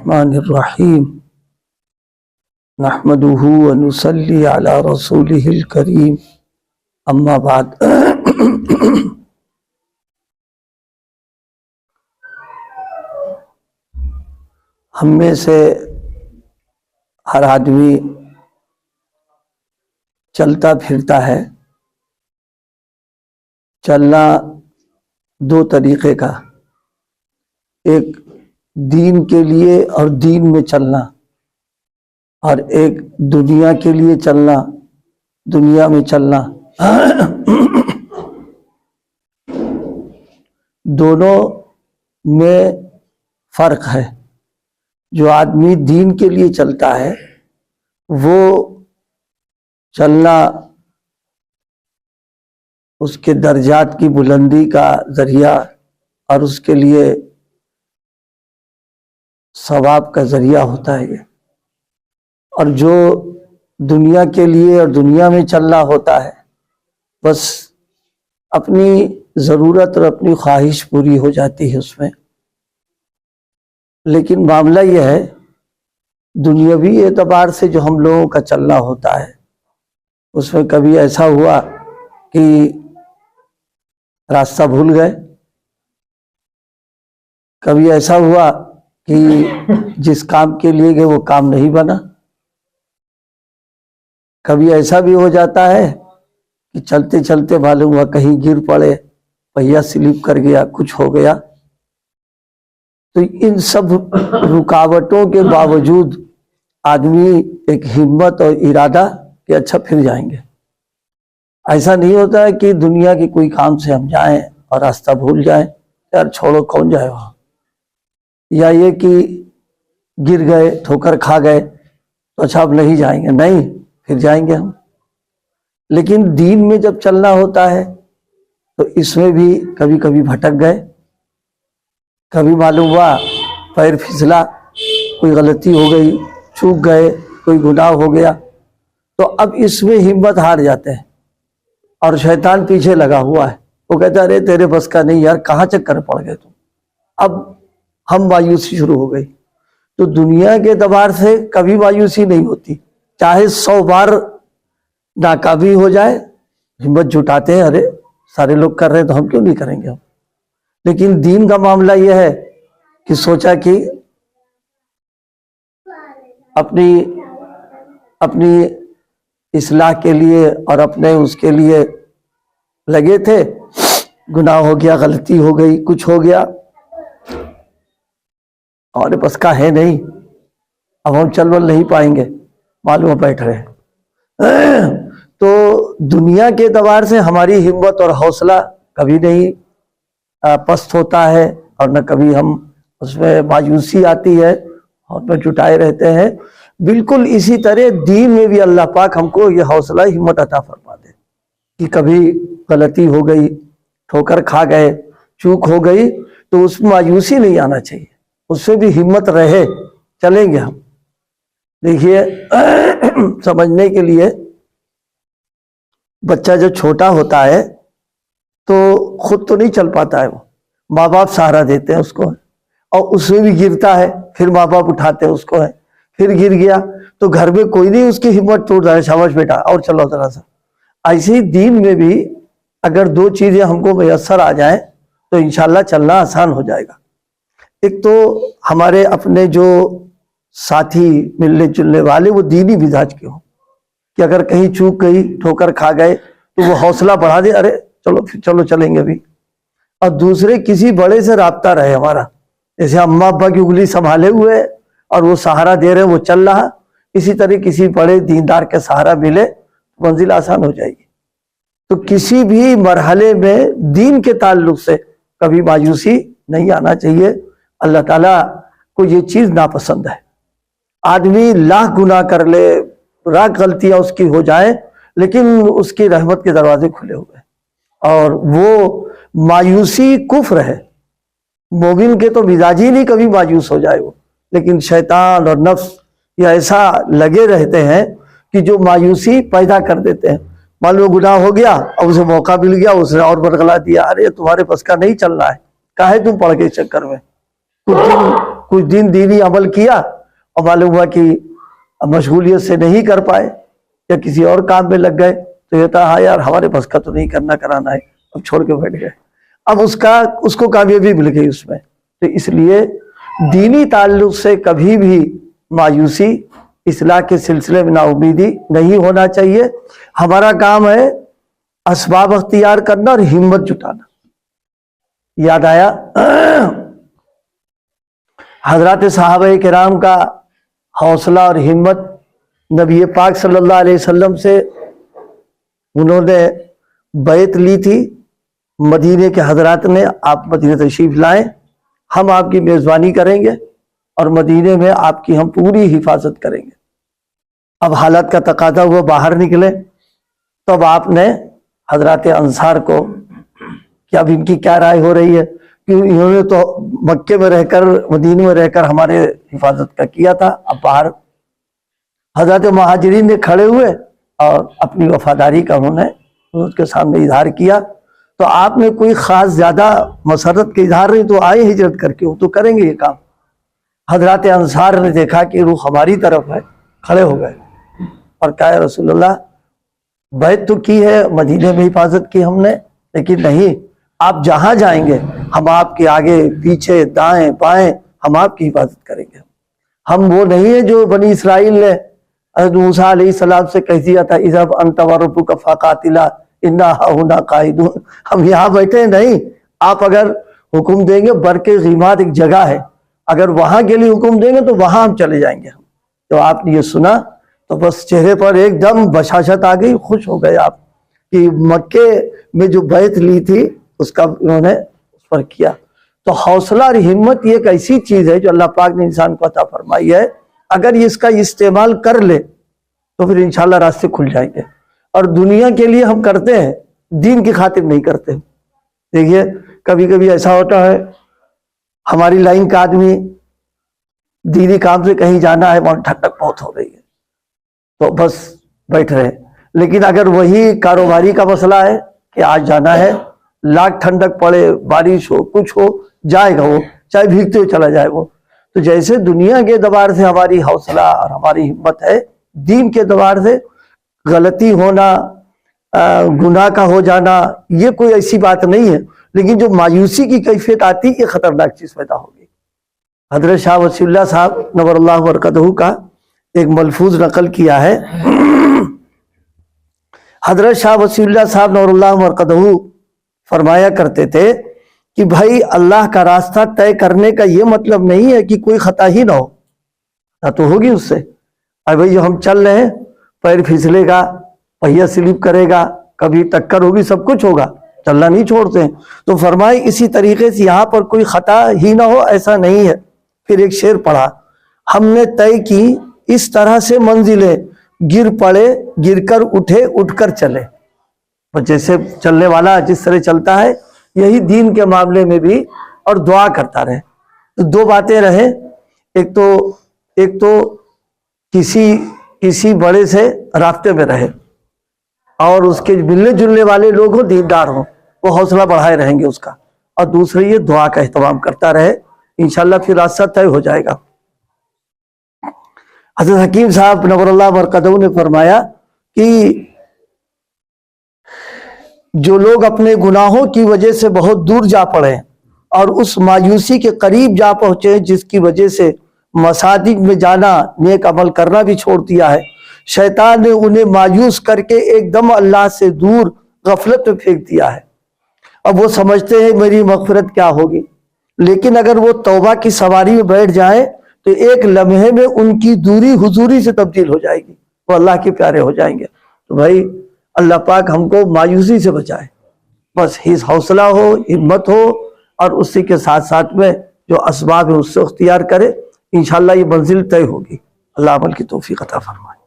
الرحمن الرحیم نحمده ونصلی علی رسولہ الکریم اما بعد ہم میں سے ہر آدمی چلتا پھرتا ہے. چلنا دو طریقے کا، ایک دین کے لیے اور دین میں چلنا، اور ایک دنیا کے لیے چلنا، دنیا میں چلنا. دونوں میں فرق ہے. جو آدمی دین کے لیے چلتا ہے وہ چلنا اس کے درجات کی بلندی کا ذریعہ اور اس کے لیے ثواب کا ذریعہ ہوتا ہے. اور جو دنیا کے لیے اور دنیا میں چلنا ہوتا ہے بس اپنی ضرورت اور اپنی خواہش پوری ہو جاتی ہے اس میں. لیکن معاملہ یہ ہے دنیاوی اعتبار سے جو ہم لوگوں کا چلنا ہوتا ہے اس میں کبھی ایسا ہوا کہ راستہ بھول گئے، کبھی ایسا ہوا کہ جس کام کے لیے گئے وہ کام نہیں بنا، کبھی ایسا بھی ہو جاتا ہے کہ چلتے چلتے معلوم ہوا کہیں گر پڑے، پہیا سلپ کر گیا، کچھ ہو گیا. تو ان سب رکاوٹوں کے باوجود آدمی ایک ہمت اور ارادہ کہ اچھا پھر جائیں گے. ایسا نہیں ہوتا ہے کہ دنیا کے کوئی کام سے ہم جائیں اور راستہ بھول جائیں، یار چھوڑو کون جائے وہاں، یا یہ کہ گر گئے ٹھوکر کھا گئے تو اچھا اب نہیں جائیں گے، نہیں پھر جائیں گے ہم. لیکن دین میں جب چلنا ہوتا ہے تو اس میں بھی کبھی کبھی بھٹک گئے، کبھی معلوم ہوا پیر پھسلا، کوئی غلطی ہو گئی، چوک گئے، کوئی گناہ ہو گیا، تو اب اس میں ہمت ہار جاتے ہیں اور شیطان پیچھے لگا ہوا ہے. وہ کہتا ہے ارے تیرے بس کا نہیں یار، کہاں چکر پڑ گئے تم. اب ہم مایوسی شروع ہو گئی. تو دنیا کے اعتبار سے کبھی مایوسی نہیں ہوتی، چاہے 100 بار ناکامی ہو جائے ہمت جٹاتے ہیں، ارے سارے لوگ کر رہے ہیں تو ہم کیوں نہیں کریں گے ہم. لیکن دین کا معاملہ یہ ہے کہ سوچا کہ اپنی اصلاح کے لیے اور اپنے اس کے لیے لگے تھے، گناہ ہو گیا، غلطی ہو گئی، کچھ ہو گیا اور بس کا ہے نہیں، اب ہم چل ول نہیں پائیں گے، معلوم بیٹھ رہے. تو دنیا کے اعتبار سے ہماری ہمت اور حوصلہ کبھی نہیں پست ہوتا ہے اور نہ کبھی ہم اس میں مایوسی آتی ہے اور میں جٹائے رہتے ہیں. بالکل اسی طرح دین میں بھی اللہ پاک ہم کو یہ حوصلہ ہمت عطا فرما دے کہ کبھی غلطی ہو گئی، ٹھوکر کھا گئے، چوک ہو گئی تو اس میں مایوسی نہیں آنا چاہیے، اس سے بھی ہمت رہے، چلیں گے ہم. دیکھیے سمجھنے کے لیے بچہ جو چھوٹا ہوتا ہے تو خود تو نہیں چل پاتا ہے، وہ ماں باپ سہارا دیتے ہیں اس کو، اور اس میں بھی گرتا ہے، پھر ماں باپ اٹھاتے ہیں اس کو، ہے پھر گر گیا تو گھر میں کوئی نہیں اس کی ہمت ٹوٹ رہا ہے، شاباش بیٹا اور چلو ذرا سا. ایسے ہی دین میں بھی اگر دو چیزیں ہم کو میسر آ جائیں تو انشاءاللہ چلنا آسان ہو جائے گا. ایک تو ہمارے اپنے جو ساتھی ملنے جلنے والے وہ دینی مزاج کے ہوں کہ اگر کہیں چوک گئی، ٹھوکر کھا گئے تو وہ حوصلہ بڑھا دے، ارے چلو چلیں گے ابھی. اور دوسرے کسی بڑے سے رابطہ رہے ہمارا، جیسے اماں ابا کی انگلی سنبھالے ہوئے اور وہ سہارا دے رہے ہیں، وہ چل رہا، اسی طرح کسی بڑے دیندار کے سہارا ملے منزل آسان ہو جائے گی. تو کسی بھی مرحلے میں دین کے تعلق سے کبھی مایوسی نہیں آنا چاہیے. اللہ تعالیٰ کو یہ چیز ناپسند ہے. آدمی لاکھ گناہ کر لے، لاکھ غلطیاں اس کی ہو جائیں، لیکن اس کی رحمت کے دروازے کھلے ہوئے ہیں. اور وہ مایوسی کفر ہے. مومن کے تو مزاج ہی نہیں کبھی مایوس ہو جائے وہ، لیکن شیطان اور نفس یہ ایسا لگے رہتے ہیں کہ جو مایوسی پیدا کر دیتے ہیں. معلوم گناہ ہو گیا، اب اسے موقع مل گیا، اس نے اور برگلا دیا، ارے تمہارے پاس کا نہیں چلنا ہے، کاہے تم پڑ گئے چکر میں. कुछ दिन दीनी अमल किया और मालूम हुआ कि मशगूलियत से नहीं कर पाए या किसी और काम में लग गए, तो ये था हाँ यार हमारे बस का तो नहीं करना कराना है, अब छोड़ के बैठ गए। अब उसको कामयाबी मिल गई उसमें। तो इसलिए दीनी ताल्लुक से कभी भी मायूसी, इस्लाह के सिलसिले में नाउमीदी नहीं होना चाहिए। हमारा काम है असबाब अख्तियार करना और हिम्मत जुटाना। याद आया हजरत सहाबा किराम का हौसला और हिम्मत, नबी पाक सल्लल्लाहु अलैहि वसल्लम से उन्होंने बैत ली थी मदीने के हजरात ने, आप मदीने तशरीफ लाएं, हम आपकी मेज़बानी करेंगे और मदीने में आपकी हम पूरी हिफाजत करेंगे। अब हालत का तकादा हुआ बाहर निकले, तब आपने हजरत अंसार को कि अब इनकी क्या राय हो रही है, कि इन्होंने तो मक्के में रहकर मदीने में रहकर हमारे हिफाजत का किया था, अब बाहर। हजरत महाजिरीन ने खड़े हुए और अपनी वफादारी का उन्होंने उसके सामने इजहार किया। तो आपने कोई खास ज्यादा मसरत के इजहार नहीं, तो आए हिजरत करके, वो तो करेंगे ये काम। हजरत अंसार ने देखा कि रुख हमारी तरफ है, खड़े हो गए और कहा रसूलुल्लाह बैत तो की है, मदीने में हिफाजत की हमने, लेकिन नहीं, आप जहां जाएंगे हम आपके आगे पीछे दाएं बाएं हम आपकी हिफाजत करेंगे। हम वो नहीं है जो बनी इसराइल ने हज़रत मूसा अलैहिस्सलाम से कह दिया था इज़हब अंत व रब्बुका फ़क़ातिला इन्ना हाहुना क़ाइदून, हम यहाँ बैठे नहीं, आप अगर हुक्म देंगे, बरके ग़ीमात एक जगह है, अगर वहां के लिए हुक्म देंगे तो वहां हम चले जाएंगे। तो आपने ये सुना तो बस चेहरे पर एकदम बशाशत आ गई, खुश हो गए आप कि मक्के में जो बैत ली थी उसका उन्होंने उस पर किया। तो हौसला और हिम्मत ये एक ऐसी चीज है जो अल्लाह पाक ने इंसान को अता फरमाई है, अगर ये इसका इस्तेमाल कर ले तो फिर इंशाल्लाह रास्ते खुल जाएंगे। और दुनिया के लिए हम करते हैं, दीन की खातिर नहीं करते। देखिए कभी कभी ऐसा होता है, हमारी लाइन का आदमी दीनी काम से कहीं जाना है, वहां ठंडक बहुत हो रही है तो बस बैठ रहे, लेकिन अगर वही कारोबारी का मसला है कि आज जाना है, लाख ठंडक पड़े, बारिश हो, कुछ हो, जाएगा वो, चाहे भीगते हुए चला जाए वो। तो जैसे दुनिया के दबार से हमारी हौसला और हमारी हिम्मत है, दीन के दबार से गलती होना, गुनाह का हो जाना, ये कोई ऐसी बात नहीं है, लेकिन जो मायूसी की कैफियत आती है, ये खतरनाक चीज पैदा होगी। हजरत शाह वसीउल्लाह साहब नव्वरल्लाहु बरकतहू का एक मलफूज नकल किया है। हजरत शाह वसीउल्लाह साहब नव्वरल्लाहु बरकतहू फरमाया करते थे कि भाई अल्लाह का रास्ता तय करने का ये मतलब नहीं है कि कोई खता ही ना हो, ना तो होगी उससे। और भाई जो हम चल रहे हैं, पैर फिसलेगा, पहिया स्लिप करेगा, कभी टक्कर होगी, सब कुछ होगा, चलना नहीं छोड़ते हैं। तो फरमाए इसी तरीके से यहाँ पर कोई खता ही ना हो, ऐसा नहीं है। फिर एक शेर पढ़ा, हमने तय की इस तरह से मंजिलें, गिर पड़े गिरकर उठे उठकर चले। और जैसे चलने वाला जिस तरह चलता है, यही दीन के मामले में भी, और दुआ करता रहे। तो दो बातें रहे, एक तो किसी बड़े से रास्ते में रहे, और उसके मिलने जुलने वाले लोग हो, दीनदार हो, वो हौसला बढ़ाए रहेंगे उसका। और दूसरी ये दुआ का एहतमाम करता रहे, इंशाल्लाह फिर रास्ता तय हो जाएगा। हज़रत हकीम साहब नव्वरल्लाहु बरकतहू ने फरमाया कि जो लोग अपने गुनाहों की वजह से बहुत दूर जा पड़े और उस मायूसी के करीब जा पहुंचे जिसकी वजह से मसाजिद में जाना, नेक अमल करना भी छोड़ दिया है, शैतान ने उन्हें मायूस करके एकदम अल्लाह से दूर गफलत में फेंक दिया है। अब वो समझते हैं मेरी मगफिरत क्या होगी, लेकिन अगर वो तौबा की सवारी में बैठ जाए तो एक लम्हे में उनकी दूरी हुजूरी से तब्दील हो जाएगी, वो अल्लाह के प्यारे हो जाएंगे। तो भाई अल्लाह पाक हमको मायूसी से बचाए, बस हिस हौसला हो, हिम्मत हो, और उसी के साथ साथ में जो असबाब है उससे इख्तियार करे, इंशाल्लाह ये मंजिल तय होगी। अल्लाह अमल की तौफीक अता फरमाए।